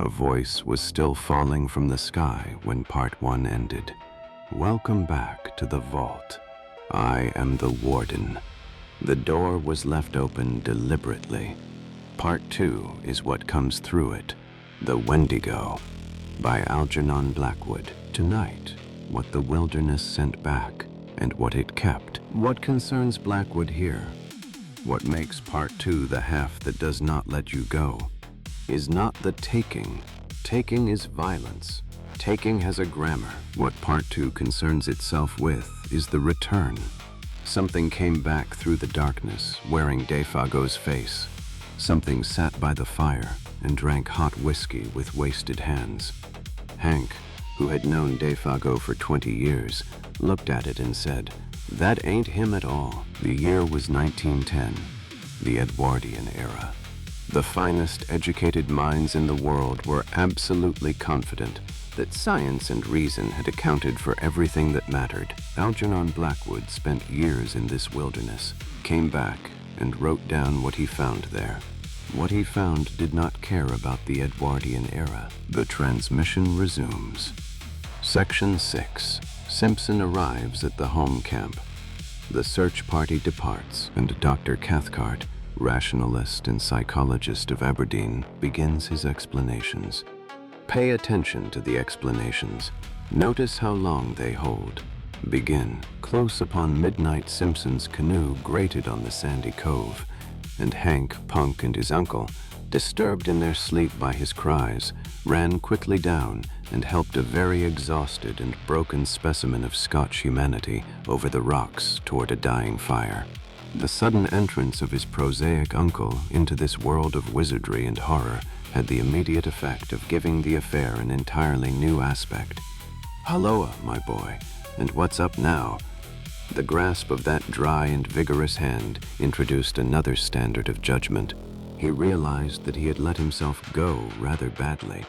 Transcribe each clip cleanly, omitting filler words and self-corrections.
A voice was still falling from the sky when Part 1 ended. Welcome back to the vault. I am the Warden. The door was left open deliberately. Part 2 is what comes through it. The Wendigo, by Algernon Blackwood. Tonight, what the wilderness sent back and what it kept. What concerns Blackwood here? What makes Part 2 the half that does not let you go? Is not the taking. Taking is violence. Taking has a grammar. What Part 2 concerns itself with is the return. Something came back through the darkness, wearing Défago's face. Something sat by the fire and drank hot whiskey with wasted hands. Hank, who had known Défago for 20 years, looked at it and said, "That ain't him at all." The year was 1910, the Edwardian era. The finest educated minds in the world were absolutely confident that science and reason had accounted for everything that mattered. Algernon Blackwood spent years in this wilderness, came back, and wrote down what he found there. What he found did not care about the Edwardian era. The transmission resumes. Section 6. Simpson arrives at the home camp. The search party departs, and Dr. Cathcart, rationalist and psychologist of Aberdeen, begins his explanations. Pay attention to the explanations. Notice how long they hold. Begin. Close upon midnight, Simpson's canoe grated on the sandy cove, and Hank, Punk, and his uncle, disturbed in their sleep by his cries, ran quickly down and helped a very exhausted and broken specimen of Scotch humanity over the rocks toward a dying fire. The sudden entrance of his prosaic uncle into this world of wizardry and horror had the immediate effect of giving the affair an entirely new aspect. "Halloa, my boy, and what's up now?" The grasp of that dry and vigorous hand introduced another standard of judgment. He realized that he had let himself go rather badly.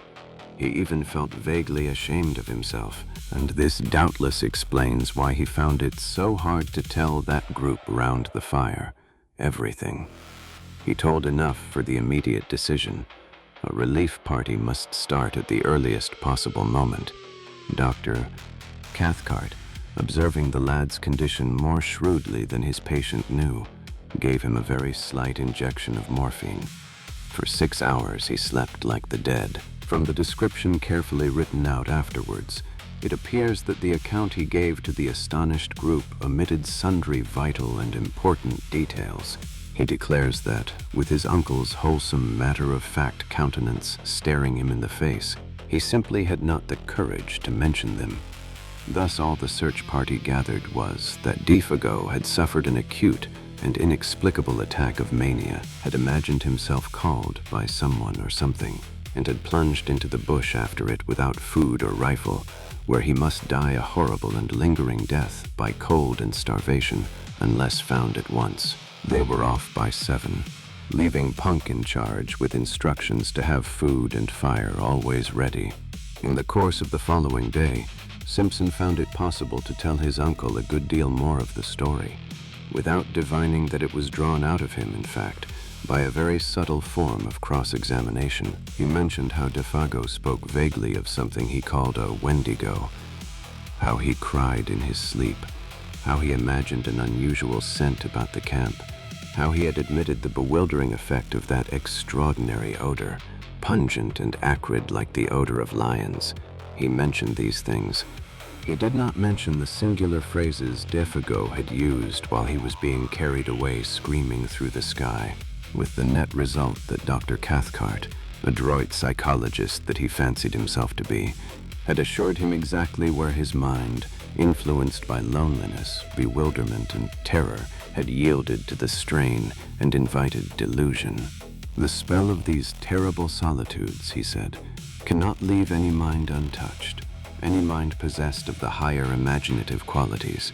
He even felt vaguely ashamed of himself, and this doubtless explains why he found it so hard to tell that group round the fire everything. He told enough for the immediate decision. A relief party must start at the earliest possible moment. Dr. Cathcart, observing the lad's condition more shrewdly than his patient knew, gave him a very slight injection of morphine. For 6 hours he slept like the dead. From the description carefully written out afterwards, it appears that the account he gave to the astonished group omitted sundry vital and important details. He declares that, with his uncle's wholesome matter-of-fact countenance staring him in the face, he simply had not the courage to mention them. Thus all the search party gathered was that Défago had suffered an acute and inexplicable attack of mania, had imagined himself called by someone or something, and had plunged into the bush after it without food or rifle, where he must die a horrible and lingering death by cold and starvation unless found at once. They were off by 7, leaving Punk in charge with instructions to have food and fire always ready. In the course of the following day, Simpson found it possible to tell his uncle a good deal more of the story, without divining that it was drawn out of him, in fact, by a very subtle form of cross-examination. He mentioned how Défago spoke vaguely of something he called a Wendigo, how he cried in his sleep, how he imagined an unusual scent about the camp, how he had admitted the bewildering effect of that extraordinary odor, pungent and acrid like the odor of lions. He mentioned these things. He did not mention the singular phrases Défago had used while he was being carried away screaming through the sky, with the net result that Dr. Cathcart, adroit psychologist that he fancied himself to be, had assured him exactly where his mind, influenced by loneliness, bewilderment, and terror, had yielded to the strain and invited delusion. "The spell of these terrible solitudes," he said, "cannot leave any mind untouched, any mind possessed of the higher imaginative qualities.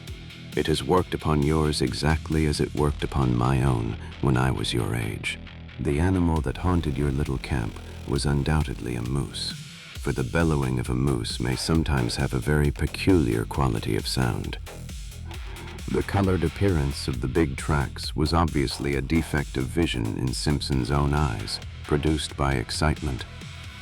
It has worked upon yours exactly as it worked upon my own when I was your age. The animal that haunted your little camp was undoubtedly a moose, for the bellowing of a moose may sometimes have a very peculiar quality of sound. The colored appearance of the big tracks was obviously a defect of vision in Simpson's own eyes, produced by excitement.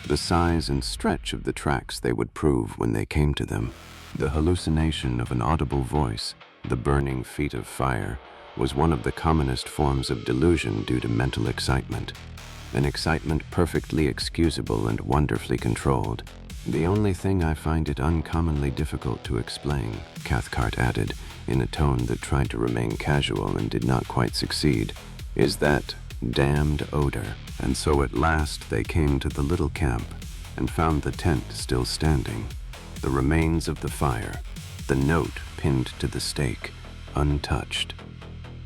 the size and stretch of the tracks they would prove when they came to them. The hallucination of an audible voice, the burning feet of fire, was one of the commonest forms of delusion due to mental excitement. An excitement perfectly excusable and wonderfully controlled. "The only thing I find it uncommonly difficult to explain," Cathcart added, in a tone that tried to remain casual and did not quite succeed, "is that damned odor." And so at last they came to the little camp and found the tent still standing, the remains of the fire, the note pinned to the stake, untouched.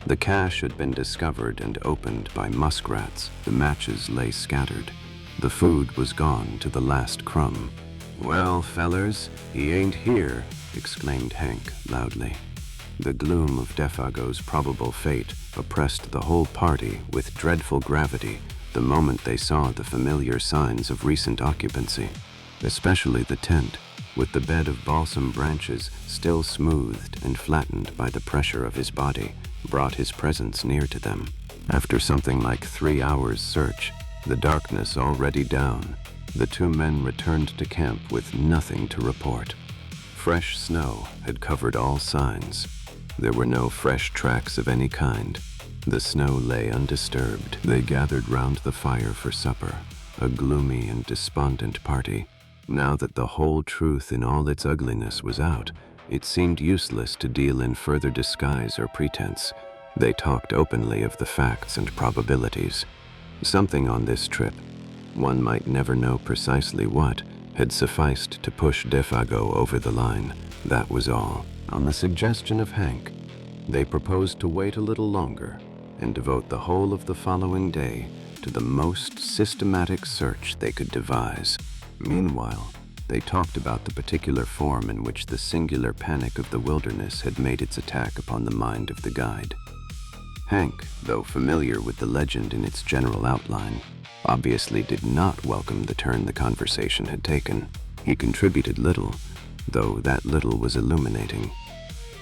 The cache had been discovered and opened by muskrats. The matches lay scattered. The food was gone to the last crumb. "Well, fellers, he ain't here," exclaimed Hank loudly. The gloom of Défago's probable fate oppressed the whole party with dreadful gravity the moment they saw the familiar signs of recent occupancy, especially the tent, with the bed of balsam branches still smoothed and flattened by the pressure of his body, brought his presence near to them. After something like 3 hours' search, the darkness already down, the two men returned to camp with nothing to report. Fresh snow had covered all signs. There were no fresh tracks of any kind. The snow lay undisturbed. They gathered round the fire for supper, a gloomy and despondent party. Now that the whole truth in all its ugliness was out, it seemed useless to deal in further disguise or pretense. They talked openly of the facts and probabilities. Something on this trip, one might never know precisely what, had sufficed to push Défago over the line. That was all. On the suggestion of Hank, they proposed to wait a little longer and devote the whole of the following day to the most systematic search they could devise. Meanwhile, they talked about the particular form in which the singular panic of the wilderness had made its attack upon the mind of the guide. Hank, though familiar with the legend in its general outline, obviously did not welcome the turn the conversation had taken. He contributed little, though that little was illuminating.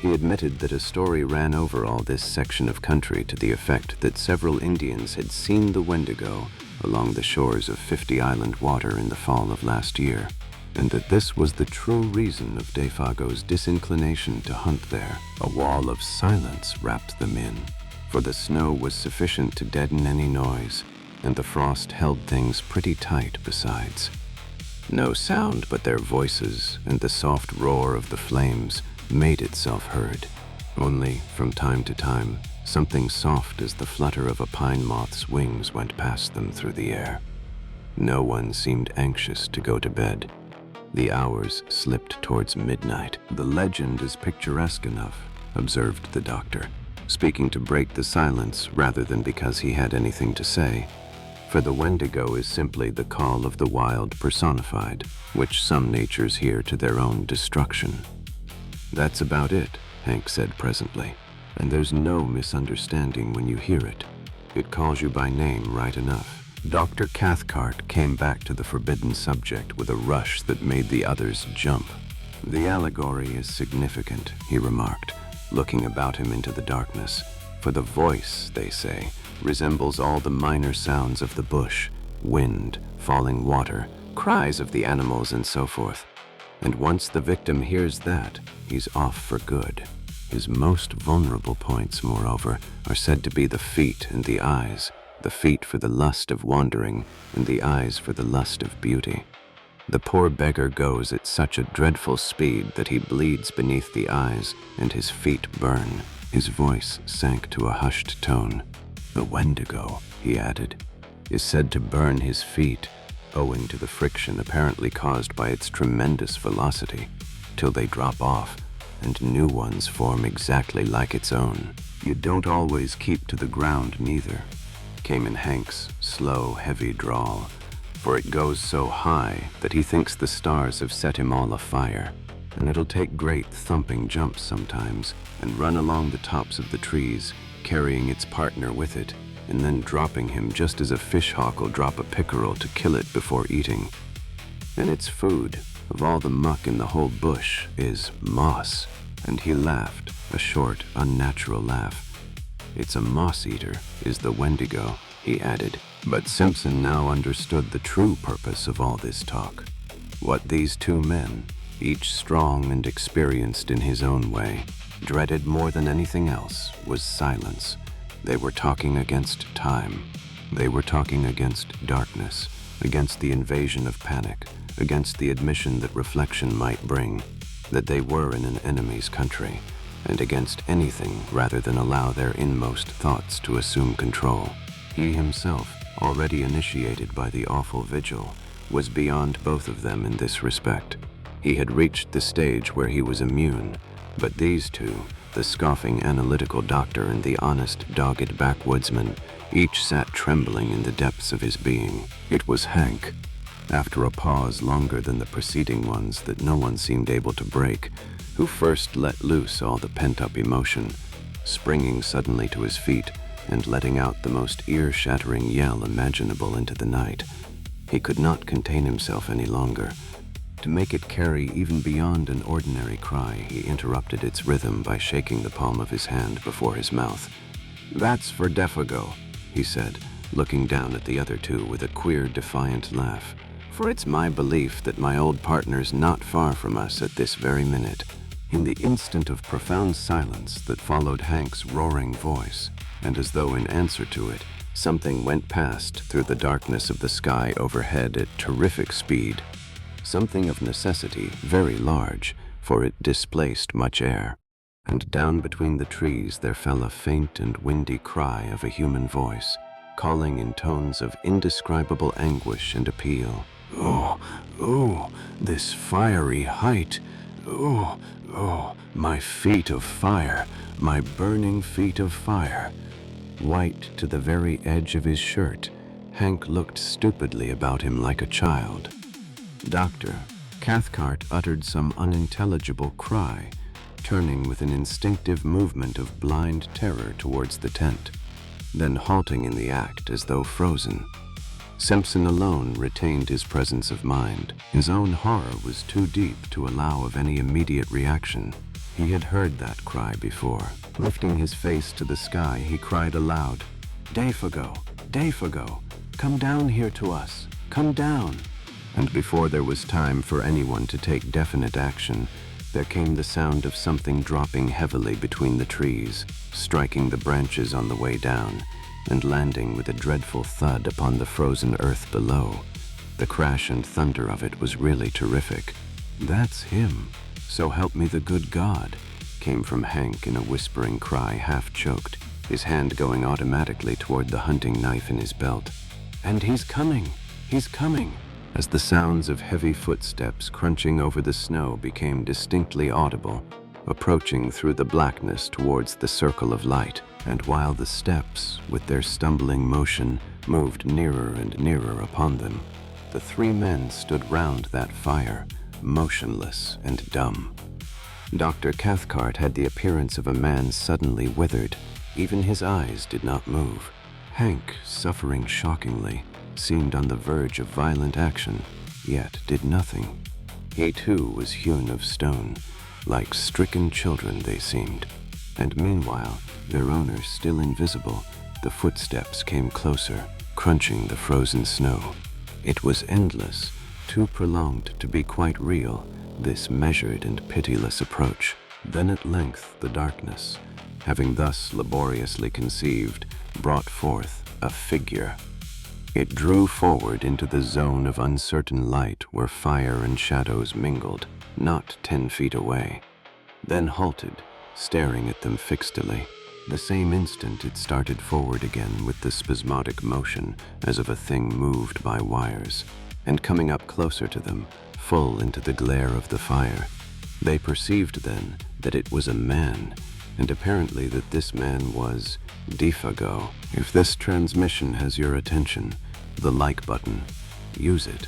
He admitted that a story ran over all this section of country to the effect that several Indians had seen the Wendigo along the shores of 50 Island Water in the fall of last year, and that this was the true reason of Défago's disinclination to hunt there. A wall of silence wrapped them in, for the snow was sufficient to deaden any noise, and the frost held things pretty tight besides. No sound but their voices and the soft roar of the flames made itself heard. Only, from time to time, something soft as the flutter of a pine moth's wings went past them through the air. No one seemed anxious to go to bed. The hours slipped towards midnight. "The legend is picturesque enough," observed the doctor, speaking to break the silence rather than because he had anything to say. For the Wendigo is simply the call of the wild personified, which some natures hear to their own destruction. "That's about it," Hank said presently, "and there's no misunderstanding when you hear it. It calls you by name right enough." Dr. Cathcart came back to the forbidden subject with a rush that made the others jump. "The allegory is significant," he remarked, looking about him into the darkness, "for the voice, they say, resembles all the minor sounds of the bush, wind, falling water, cries of the animals, and so forth. And once the victim hears that, he's off for good. His most vulnerable points, moreover, are said to be the feet and the eyes, the feet for the lust of wandering, and the eyes for the lust of beauty. The poor beggar goes at such a dreadful speed that he bleeds beneath the eyes, and his feet burn." His voice sank to a hushed tone. "The Wendigo," he added, "is said to burn his feet, owing to the friction apparently caused by its tremendous velocity, till they drop off, and new ones form exactly like its own. You don't always keep to the ground neither," came in Hank's slow, heavy drawl, "for it goes so high that he thinks the stars have set him all afire, and it'll take great thumping jumps sometimes, and run along the tops of the trees, carrying its partner with it, and then dropping him just as a fish-hawk will drop a pickerel to kill it before eating. And its food, of all the muck in the whole bush, is moss." And he laughed, a short, unnatural laugh. "It's a moss-eater, is the Wendigo, he added. But Simpson now understood the true purpose of all this talk. What these two men, each strong and experienced in his own way, dreaded more than anything else was silence. They were talking against time. They were talking against darkness, against the invasion of panic, against the admission that reflection might bring, that they were in an enemy's country, and against anything rather than allow their inmost thoughts to assume control. He himself, already initiated by the awful vigil, was beyond both of them in this respect. He had reached the stage where he was immune, but these two, the scoffing analytical doctor and the honest, dogged backwoodsman, each sat trembling in the depths of his being. It was Hank, after a pause longer than the preceding ones that no one seemed able to break, who first let loose all the pent-up emotion, springing suddenly to his feet and letting out the most ear-shattering yell imaginable into the night. He could not contain himself any longer. To make it carry even beyond an ordinary cry, he interrupted its rhythm by shaking the palm of his hand before his mouth. "That's for Défago," he said, looking down at the other two with a queer, defiant laugh. "For it's my belief that my old partner's not far from us at this very minute." In the instant of profound silence that followed Hank's roaring voice, and as though in answer to it, something went past through the darkness of the sky overhead at terrific speed. Something of necessity very large, for it displaced much air. And down between the trees there fell a faint and windy cry of a human voice, calling in tones of indescribable anguish and appeal. "Oh, oh, this fiery height! Oh, oh, my feet of fire, my burning feet of fire!" White to the very edge of his shirt, Hank looked stupidly about him like a child. Dr. Cathcart uttered some unintelligible cry, turning with an instinctive movement of blind terror towards the tent, then halting in the act as though frozen. Simpson alone retained his presence of mind. His own horror was too deep to allow of any immediate reaction. He had heard that cry before. Lifting his face to the sky, he cried aloud, "Défago, Défago, come down here to us, come down!" And before there was time for anyone to take definite action, there came the sound of something dropping heavily between the trees, striking the branches on the way down, and landing with a dreadful thud upon the frozen earth below. The crash and thunder of it was really terrific. "That's him, so help me the good God," came from Hank in a whispering cry, half-choked, his hand going automatically toward the hunting knife in his belt. "And he's coming, he's coming!" As the sounds of heavy footsteps crunching over the snow became distinctly audible, approaching through the blackness towards the circle of light, and while the steps, with their stumbling motion, moved nearer and nearer upon them, the three men stood round that fire, motionless and dumb. Dr. Cathcart had the appearance of a man suddenly withered. Even his eyes did not move. Hank, suffering shockingly, seemed on the verge of violent action, yet did nothing. He too was hewn of stone. Like stricken children they seemed. And meanwhile, their owners still invisible, the footsteps came closer, crunching the frozen snow. It was endless, too prolonged to be quite real, this measured and pitiless approach. Then at length the darkness, having thus laboriously conceived, brought forth a figure. It drew forward into the zone of uncertain light where fire and shadows mingled, not 10 feet away. Then halted, staring at them fixedly. The same instant it started forward again with the spasmodic motion as of a thing moved by wires, and coming up closer to them, full into the glare of the fire. They perceived then that it was a man, and apparently that this man was Défago. If this transmission has your attention, the like button, use it.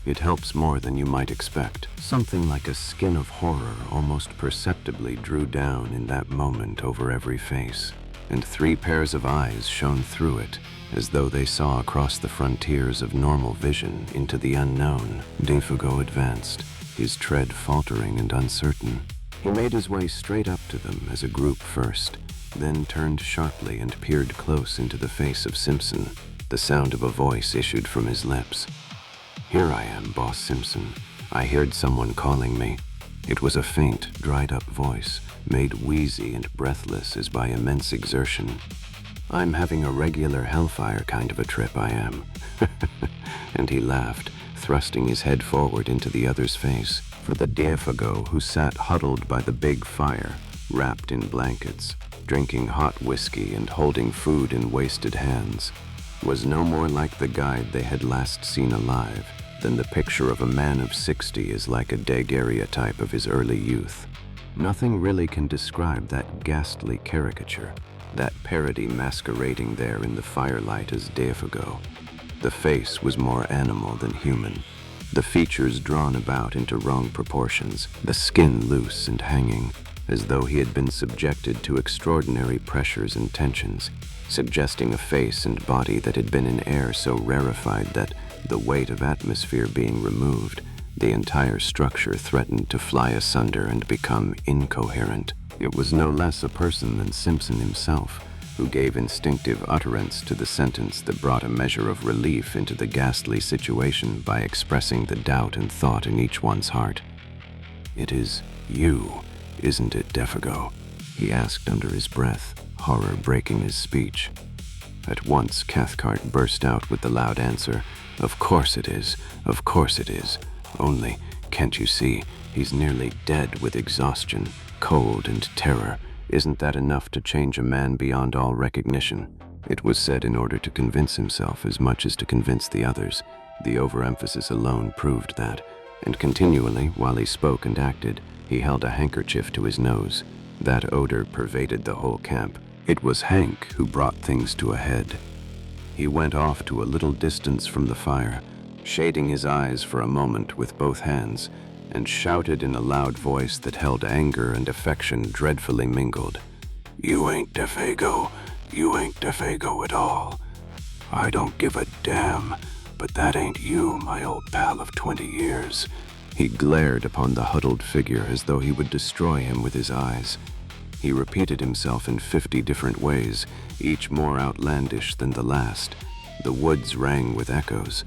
It helps more than you might expect. Something like a skin of horror almost perceptibly drew down in that moment over every face, and 3 pairs of eyes shone through it, as though they saw across the frontiers of normal vision into the unknown. Défago advanced, his tread faltering and uncertain. He made his way straight up to them as a group first, then turned sharply and peered close into the face of Simpson. The sound of a voice issued from his lips. "Here I am, Boss Simpson. I heard someone calling me." It was a faint, dried-up voice, made wheezy and breathless as by immense exertion. "I'm having a regular hellfire kind of a trip, I am." And he laughed, thrusting his head forward into the other's face. For the Défago, who sat huddled by the big fire, wrapped in blankets, drinking hot whisky and holding food in wasted hands, was no more like the guide they had last seen alive than the picture of a man of 60 is like a daguerreotype of his early youth. Nothing really can describe that ghastly caricature, that parody masquerading there in the firelight as Défago. The face was more animal than human, the features drawn about into wrong proportions, the skin loose and hanging, as though he had been subjected to extraordinary pressures and tensions, suggesting a face and body that had been in air so rarefied that, the weight of atmosphere being removed, the entire structure threatened to fly asunder and become incoherent. It was no less a person than Simpson himself, who gave instinctive utterance to the sentence that brought a measure of relief into the ghastly situation by expressing the doubt and thought in each one's heart. "It is you, isn't it, Défago?" he asked under his breath, horror breaking his speech. At once Cathcart burst out with the loud answer, "Of course it is, of course it is. Only, can't you see, he's nearly dead with exhaustion, cold and terror. Isn't that enough to change a man beyond all recognition?" It was said in order to convince himself as much as to convince the others. The overemphasis alone proved that, and continually, while he spoke and acted, he held a handkerchief to his nose. That odor pervaded the whole camp. It was Hank who brought things to a head. He went off to a little distance from the fire, shading his eyes for a moment with both hands, and shouted in a loud voice that held anger and affection dreadfully mingled, "You ain't Défago. You ain't Défago at all. I don't give a damn, but that ain't you, my old pal of 20 years. He glared upon the huddled figure as though he would destroy him with his eyes. He repeated himself in 50 different ways, each more outlandish than the last. The woods rang with echoes.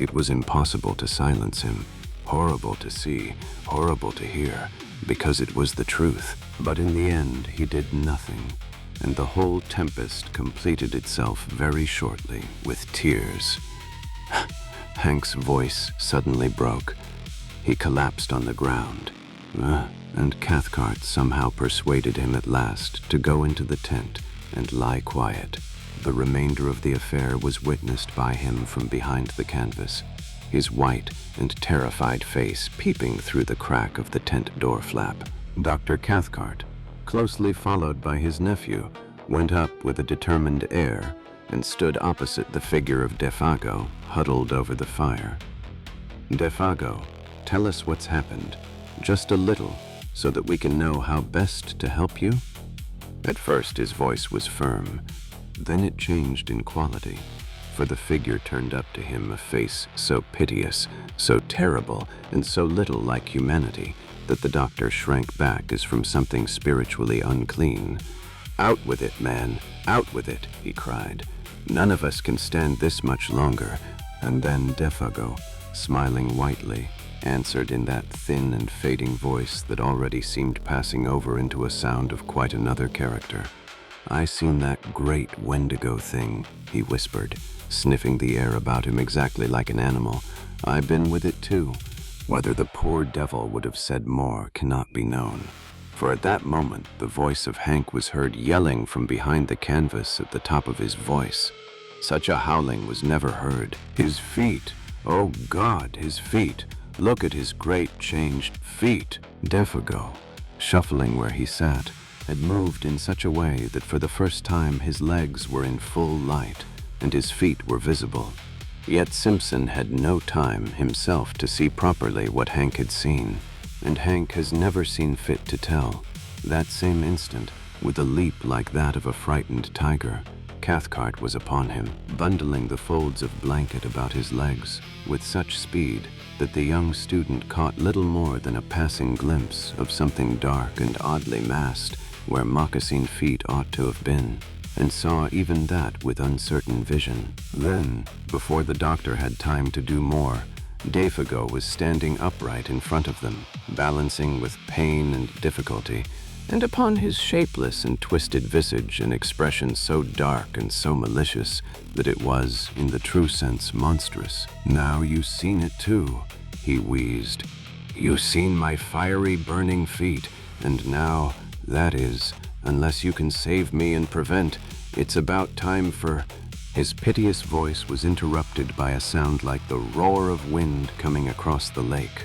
It was impossible to silence him. Horrible to see, horrible to hear, because it was the truth. But in the end, he did nothing, and the whole tempest completed itself very shortly with tears. Hank's voice suddenly broke. He collapsed on the ground, and Cathcart somehow persuaded him at last to go into the tent and lie quiet. The remainder of the affair was witnessed by him from behind the canvas, his white and terrified face peeping through the crack of the tent door flap. Dr. Cathcart, closely followed by his nephew, went up with a determined air and stood opposite the figure of Défago, huddled over the fire. "Défago, tell us what's happened, just a little, so that we can know how best to help you." At first his voice was firm, then it changed in quality, for the figure turned up to him a face so piteous, so terrible, and so little like humanity that the doctor shrank back as from something spiritually unclean. "Out with it, man, out with it," he cried. "None of us can stand this much longer." And then Défago, smiling whitely, answered in that thin and fading voice that already seemed passing over into a sound of quite another character. "I seen that great Wendigo thing," he whispered, sniffing the air about him exactly like an animal. "I been with it too." Whether the poor devil would have said more cannot be known, for at that moment the voice of Hank was heard yelling from behind the canvas at the top of his voice. Such a howling was never heard. His feet, oh God, his feet! Look at his great changed feet! Défago, shuffling where he sat, had moved in such a way that for the first time his legs were in full light and his feet were visible. Yet Simpson had no time himself to see properly what Hank had seen, and Hank has never seen fit to tell. That same instant, with a leap like that of a frightened tiger, Cathcart was upon him, bundling the folds of blanket about his legs with such speed that the young student caught little more than a passing glimpse of something dark and oddly massed where moccasined feet ought to have been. and saw even that with uncertain vision. Then, before the doctor had time to do more, Défago was standing upright in front of them, balancing with pain and difficulty, and upon his shapeless and twisted visage an expression so dark and so malicious that it was, in the true sense, monstrous. "Now you've seen it too," he wheezed. "You've seen my fiery, burning feet, and now, that is, unless you can save me and prevent, it's about time for—" His piteous voice was interrupted by a sound like the roar of wind coming across the lake.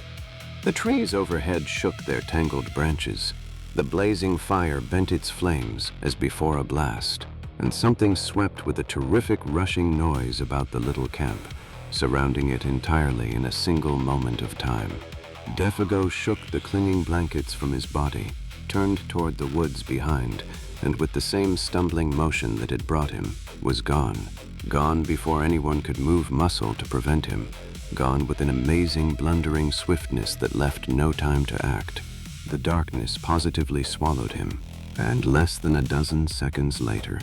The trees overhead shook their tangled branches. The blazing fire bent its flames as before a blast, and something swept with a terrific rushing noise about the little camp, surrounding it entirely in a single moment of time. Défago shook the clinging blankets from his body, turned toward the woods behind, and with the same stumbling motion that had brought him, was gone. Gone before anyone could move muscle to prevent him. Gone with an amazing, blundering swiftness that left no time to act. The darkness positively swallowed him, and less than a dozen seconds later,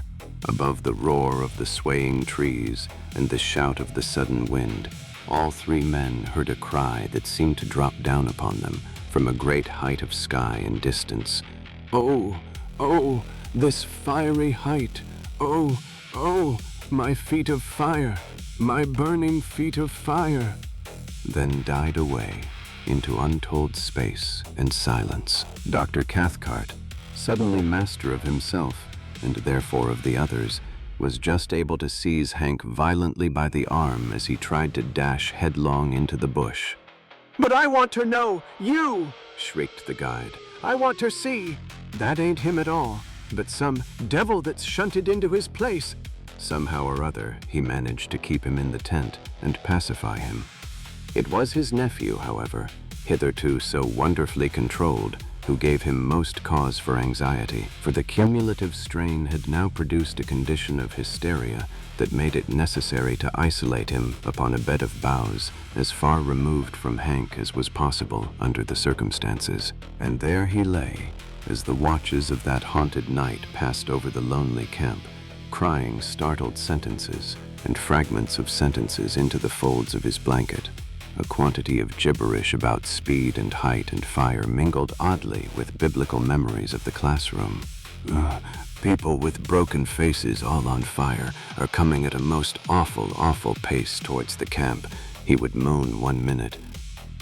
above the roar of the swaying trees and the shout of the sudden wind, all three men heard a cry that seemed to drop down upon them from a great height of sky and distance. "Oh, oh, this fiery height! Oh, oh, my feet of fire! My burning feet of fire!" Then died away into untold space and silence. Dr. Cathcart, suddenly master of himself, and therefore of the others, was just able to seize Hank violently by the arm as he tried to dash headlong into the bush. "But I want to know, you!" shrieked the guide. "I want to see! That ain't him at all, but some devil that's shunted into his place." Somehow or other, he managed to keep him in the tent and pacify him. It was his nephew, however, hitherto so wonderfully controlled, who gave him most cause for anxiety, for the cumulative strain had now produced a condition of hysteria that made it necessary to isolate him upon a bed of boughs as far removed from Hank as was possible under the circumstances. And there he lay, as the watches of that haunted night passed over the lonely camp, crying startled sentences and fragments of sentences into the folds of his blanket. A quantity of gibberish about speed and height and fire mingled oddly with biblical memories of the classroom. People with broken faces all on fire are coming at a most awful, awful pace towards the camp, he would moan one minute,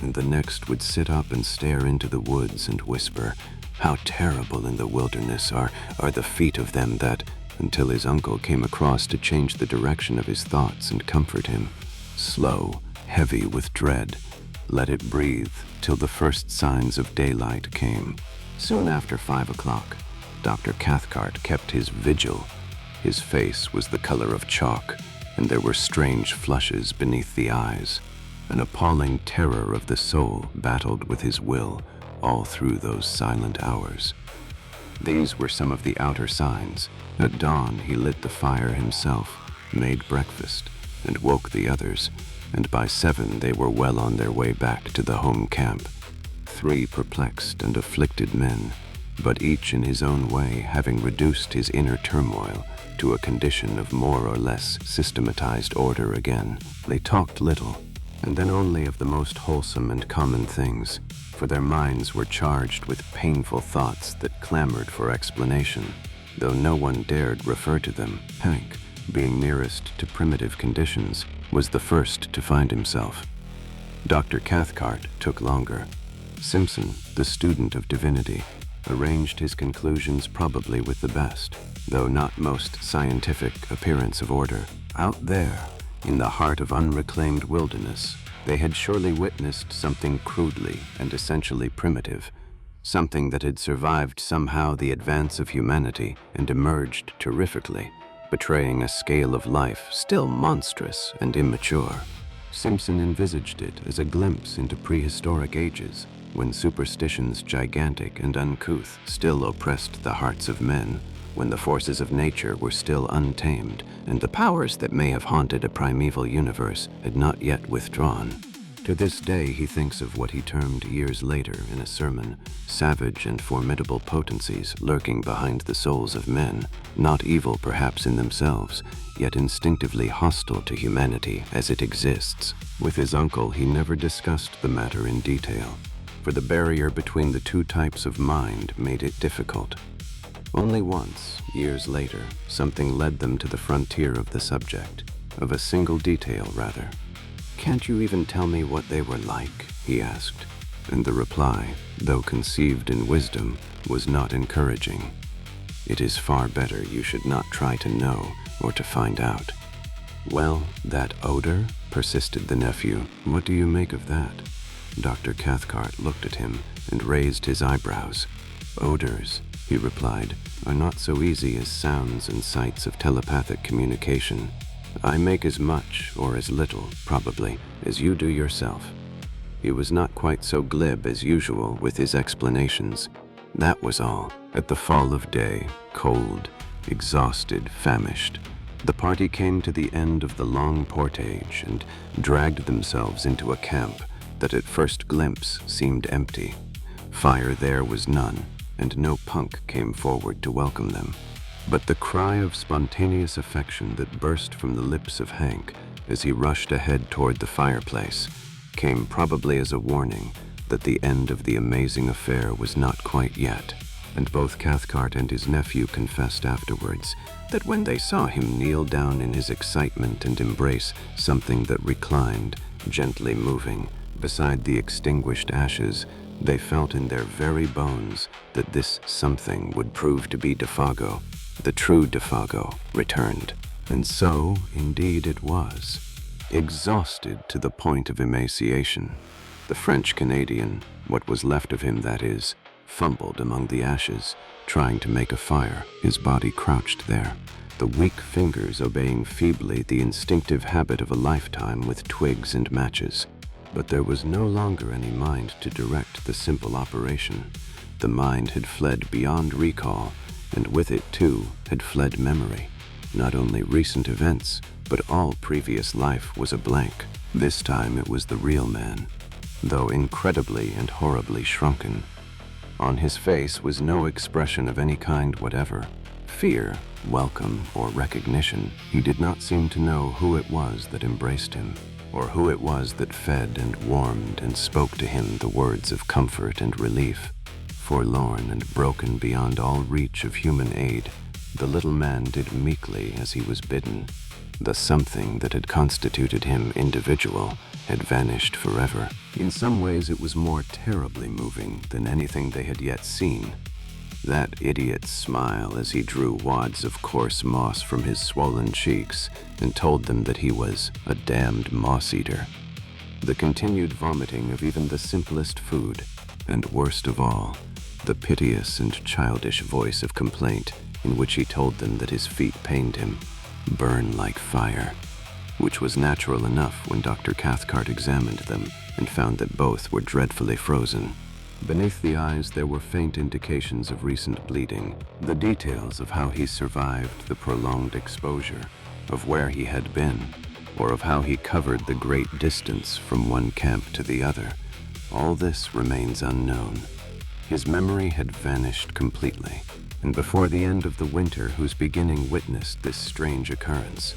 and the next would sit up and stare into the woods and whisper, "How terrible in the wilderness are the feet of them that," until his uncle came across to change the direction of his thoughts and comfort him. Slow, heavy with dread, let it breathe till the first signs of daylight came. Soon after 5 o'clock, Dr. Cathcart kept his vigil. His face was the color of chalk, and there were strange flushes beneath the eyes. An appalling terror of the soul battled with his will all through those silent hours. These were some of the outer signs. At dawn, he lit the fire himself, made breakfast, and woke the others, and by 7 they were well on their way back to the home camp. 3 perplexed and afflicted men, but each in his own way having reduced his inner turmoil to a condition of more or less systematized order again. They talked little, and then only of the most wholesome and common things, for their minds were charged with painful thoughts that clamored for explanation, though no one dared refer to them. Hank, being nearest to primitive conditions, was the first to find himself. Dr. Cathcart took longer. Simpson, the student of divinity, arranged his conclusions probably with the best, though not most scientific, appearance of order. Out there, in the heart of unreclaimed wilderness, they had surely witnessed something crudely and essentially primitive, something that had survived somehow the advance of humanity and emerged terrifically, betraying a scale of life still monstrous and immature. Simpson envisaged it as a glimpse into prehistoric ages, when superstitions gigantic and uncouth still oppressed the hearts of men, when the forces of nature were still untamed, and the powers that may have haunted a primeval universe had not yet withdrawn. To this day, he thinks of what he termed years later in a sermon, savage and formidable potencies lurking behind the souls of men, not evil perhaps in themselves, yet instinctively hostile to humanity as it exists. With his uncle, he never discussed the matter in detail, for the barrier between the two types of mind made it difficult. Only once, years later, something led them to the frontier of the subject, of a single detail rather. "Can't you even tell me what they were like?" he asked, and the reply, though conceived in wisdom, was not encouraging. "It is far better you should not try to know or to find out." "Well, that odor?" persisted the nephew. "What do you make of that?" Dr. Cathcart looked at him and raised his eyebrows. "Odors," he replied, "are not so easy as sounds and sights of telepathic communication. I make as much, or as little, probably, as you do yourself." He was not quite so glib as usual with his explanations. That was all. At the fall of day, cold, exhausted, famished, the party came to the end of the long portage and dragged themselves into a camp that at first glimpse seemed empty. Fire there was none, and no punk came forward to welcome them. But the cry of spontaneous affection that burst from the lips of Hank as he rushed ahead toward the fireplace came probably as a warning that the end of the amazing affair was not quite yet, and both Cathcart and his nephew confessed afterwards that when they saw him kneel down in his excitement and embrace something that reclined, gently moving, beside the extinguished ashes, they felt in their very bones that this something would prove to be Défago. The true Défago returned, and so, indeed, it was. Exhausted to the point of emaciation, the French-Canadian, what was left of him that is, fumbled among the ashes, trying to make a fire. His body crouched there, the weak fingers obeying feebly the instinctive habit of a lifetime with twigs and matches. But there was no longer any mind to direct the simple operation. The mind had fled beyond recall, and with it, too, had fled memory. Not only recent events, but all previous life was a blank. This time it was the real man, though incredibly and horribly shrunken. On his face was no expression of any kind whatever. Fear, welcome, or recognition. He did not seem to know who it was that embraced him, or who it was that fed and warmed and spoke to him the words of comfort and relief. Forlorn and broken beyond all reach of human aid, the little man did meekly as he was bidden. The something that had constituted him individual had vanished forever. In some ways it was more terribly moving than anything they had yet seen. That idiot's smile as he drew wads of coarse moss from his swollen cheeks and told them that he was a damned moss-eater. The continued vomiting of even the simplest food, and worst of all, the piteous and childish voice of complaint in which he told them that his feet pained him, burn like fire, which was natural enough when Dr. Cathcart examined them and found that both were dreadfully frozen. Beneath the eyes there were faint indications of recent bleeding, the details of how he survived the prolonged exposure, of where he had been, or of how he covered the great distance from one camp to the other. All this remains unknown. His memory had vanished completely, and before the end of the winter whose beginning witnessed this strange occurrence,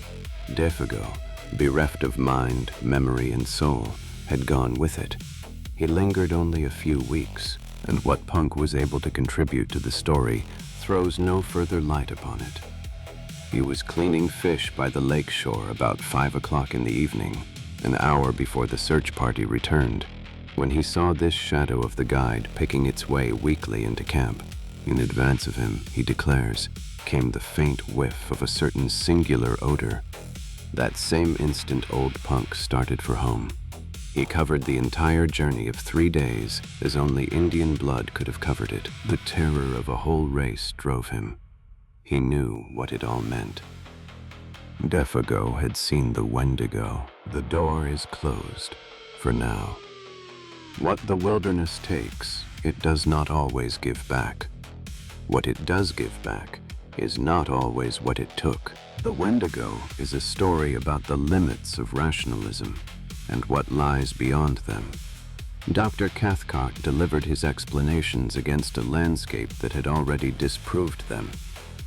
Défago, bereft of mind, memory, and soul, had gone with it. He lingered only a few weeks, and what Punk was able to contribute to the story throws no further light upon it. He was cleaning fish by the lake shore about 5 o'clock in the evening, an hour before the search party returned, when he saw this shadow of the guide picking its way weakly into camp. In advance of him, he declares, came the faint whiff of a certain singular odor. That same instant old Punk started for home. He covered the entire journey of 3 days as only Indian blood could have covered it. The terror of a whole race drove him. He knew what it all meant. Défago had seen the Wendigo. The door is closed, for now. What the wilderness takes, it does not always give back. What it does give back is not always what it took. The Wendigo is a story about the limits of rationalism, and what lies beyond them. Dr. Cathcart delivered his explanations against a landscape that had already disproved them,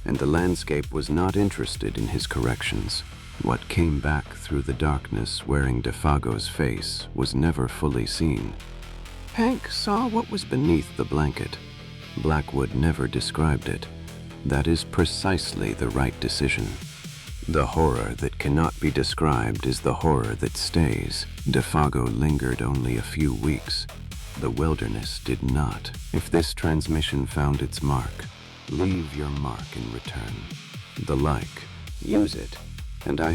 and the landscape was not interested in his corrections. What came back through the darkness wearing Défago's face was never fully seen. Hank saw what was beneath the blanket. Blackwood never described it. That is precisely the right decision. The horror that cannot be described is the horror that stays. Défago lingered only a few weeks. The wilderness did not. If this transmission found its mark, leave your mark in return. The like, use it, and I